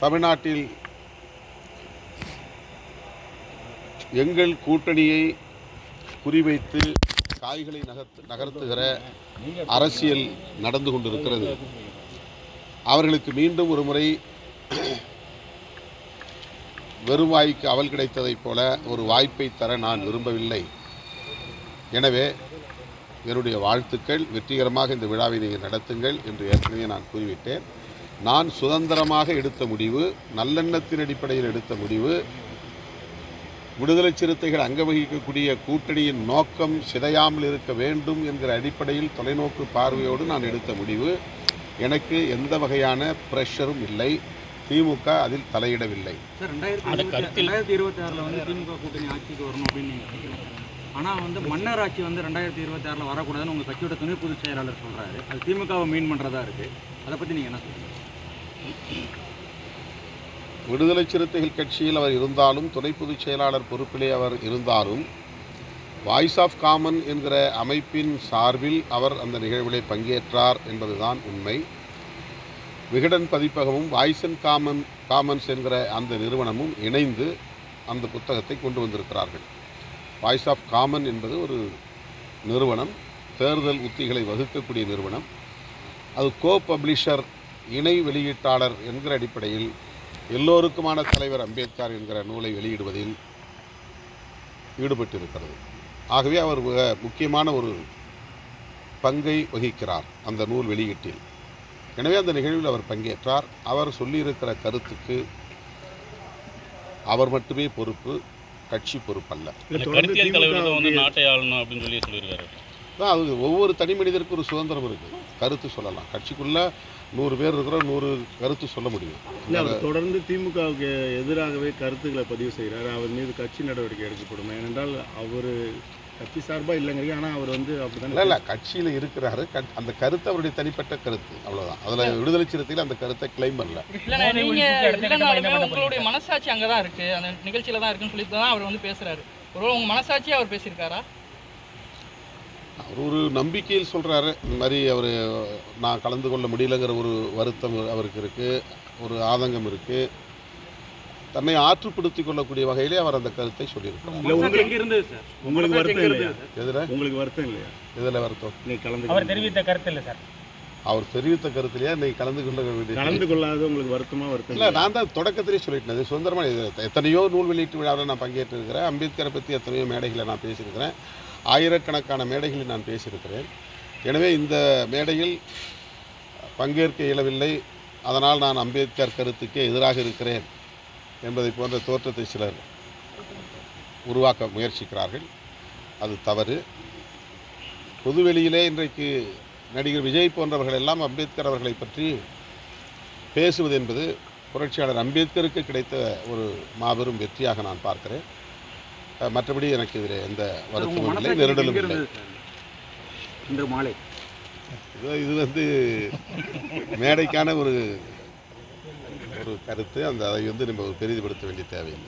தமிழ்நாட்டில் எங்கள் கூட்டணியை குறிவைத்து காய்களை நகர்த்துகிற அரசியல் நடந்து கொண்டிருக்கிறது. அவர்களுக்கு மீண்டும் ஒரு முறை வெறுவாய்க்கு அவல் கிடைத்ததைப் போல ஒரு வாய்ப்பை தர நான் விரும்பவில்லை. எனவே என்னுடைய வாழ்த்துக்கள், வெற்றிகரமாக இந்த விழாவை நீங்கள் நடத்துங்கள் என்று ஏற்கனவே நான் கூறிவிட்டேன். நான் சுதந்திரமாக எடுத்த முடிவு, நல்லெண்ணத்தின் அடிப்படையில் எடுத்த முடிவு, விடுதலை சிறுத்தைகள் அங்க வகிக்கக்கூடிய கூட்டணியின் நோக்கம் சிதையாமல் இருக்க வேண்டும் என்கிற அடிப்படையில் தொலைநோக்கு பார்வையோடு நான் எடுத்த முடிவு. எனக்கு எந்த வகையான பிரஷரும் இல்லை. திமுக அதில் தலையிடவில்லை. சார், 2026 வந்து திமுக கூட்டணி ஆட்சிக்கு வரணும் அப்படின்னு நீங்கள் நினைக்கிறீங்க. ஆனால் வந்து மன்னர் ஆட்சி வந்து 2026 வரக்கூடாதுன்னு உங்கள் கட்சியோட துணை பொதுச் செயலாளர் சொல்கிறாரு. அது திமுகவை மீன் பண்ணுறதா இருக்குது. அதை பற்றி நீங்கள் என்ன சொல்றீங்க? விடுதலை சிறுத்தைகள் கட்சியில் அவர் இருந்தாலும், துணை பொதுச் செயலாளர் பொறுப்பிலே அவர் இருந்தாலும், வாய்ஸ் ஆஃப் காமன் என்கிற அமைப்பின் சார்பில் அவர் அந்த நிகழ்விலே பங்கேற்றார் என்பதுதான் உண்மை. விகடன் பதிப்பகமும் வாய்ஸ் அண்ட் காமன்ஸ் என்கிற அந்த நிறுவனமும் இணைந்து அந்த புத்தகத்தை கொண்டு வந்திருக்கிறார்கள். வாய்ஸ் ஆஃப் காமன் என்பது ஒரு நிறுவனம், தேர்தல் உத்திகளை வகுக்கக்கூடிய நிறுவனம். அது கோ பப்ளிஷர், இணை வெளியீட்டாளர் என்கிற அடிப்படையில் எல்லோருக்குமான தலைவர் அம்பேத்கர் என்கிற நூலை வெளியிடுவதில் ஈடுபட்டிருக்கிறது. ஆகவே அவர் முக்கியமான ஒரு பங்கை வகிக்கிறார் அந்த நூல் வெளியீட்டில். எனவே அந்த நிகழ்வில் அவர் பங்கேற்றார். அவர் சொல்லியிருக்கிற கருத்துக்கு அவர் மட்டுமே பொறுப்பு, கட்சி பொறுப்பல்ல. அது ஒவ்வொரு தனி மனிதருக்கும் ஒரு சுதந்திரம் இருக்குது. கருத்து சொல்லலாம். கட்சிக்குள்ள 100 பேர் இருக்கிறோம், 100 கருத்து சொல்ல முடியும். அவர் தொடர்ந்து திமுகவுக்கு எதிராகவே கருத்துக்களை பதிவு செய்கிறார். அவர் மீது கட்சி நடவடிக்கை எடுக்கப்படும். ஏனென்றால் அவர் கட்சி சார்பாக இல்லைங்க. ஆனால் அவர் வந்து அப்படிதான் இல்லை கட்சியில் இருக்கிறாரு. அந்த கருத்து அவருடைய தனிப்பட்ட கருத்து, அவ்வளோதான். அதில் விடுதலை சிறுத்தையில் அந்த கருத்தை கிளைம் பண்ணல. உங்களுடைய மனசாட்சி அங்கே தான் இருக்குது, அந்த நிகழ்ச்சியில் தான் இருக்குன்னு சொல்லிட்டு தான் அவர் வந்து பேசுகிறாரு. ஒருவேளை உங்கள் மனசாட்சி அவர் பேசியிருக்காரா? அவர் ஒரு நம்பிக்கையில் சொல்கிறாரு. இந்த மாதிரி அவர் நான் கலந்து கொள்ள முடியலைங்கிற ஒரு வருத்தம் அவருக்கு இருக்குது, ஒரு ஆதங்கம் இருக்குது. தன்னை ஆற்றுப்படுத்திக் கொள்ளக்கூடிய வகையிலே அவர் அந்த கருத்தை சொல்லியிருக்கிறார். உங்களுக்கு வருத்தம் இல்லையா? உங்களுக்கு வருத்தம் இல்லையா? இதில் வருத்தம் அவர் தெரிவித்த கருத்து இல்லை சார். அவர் தெரிவித்த கருத்துலையா இன்னைக்கு கலந்து கொள்ளாத உங்களுக்கு வருத்தம் இல்லை. நான் தான் தொடக்கத்திலே சொல்லிட்டேன். சுதந்திரமாக எத்தனையோ நூல் வெளியீட்டு விழாவில் நான் பங்கேற்றிருக்கிறேன். அம்பேத்கரை பற்றி எத்தனையோ மேடைகளை நான் பேசியிருக்கிறேன். ஆயிரக்கணக்கான மேடைகளில் நான் பேசியிருக்கிறேன். எனவே இந்த மேடையில் பங்கேற்க இயலவில்லை, அதனால் நான் அம்பேத்கர் கருத்துக்கே எதிராக இருக்கிறேன் என்பதை போன்ற தோற்றத்தை சிலர் உருவாக்க முயற்சிக்கிறார்கள். அது தவறு. பொதுவெளியிலே இன்றைக்கு நடிகர் விஜய் போன்றவர்கள் எல்லாம் அம்பேத்கர் அவர்களை பற்றி பேசுவது என்பது புரட்சியாளர் அம்பேத்கருக்கு கிடைத்த ஒரு மாபெரும் வெற்றியாக நான் பார்க்கிறேன். மற்றபடி எனக்கு இதில் எந்த வருத்தமும் இல்லை, நெருடலும் இல்லை. இது வந்து மேடைக்கான ஒரு கருத்து. அதை வந்து நம்ம பெரிதுபடுத்த வேண்டிய தேவையில்லை.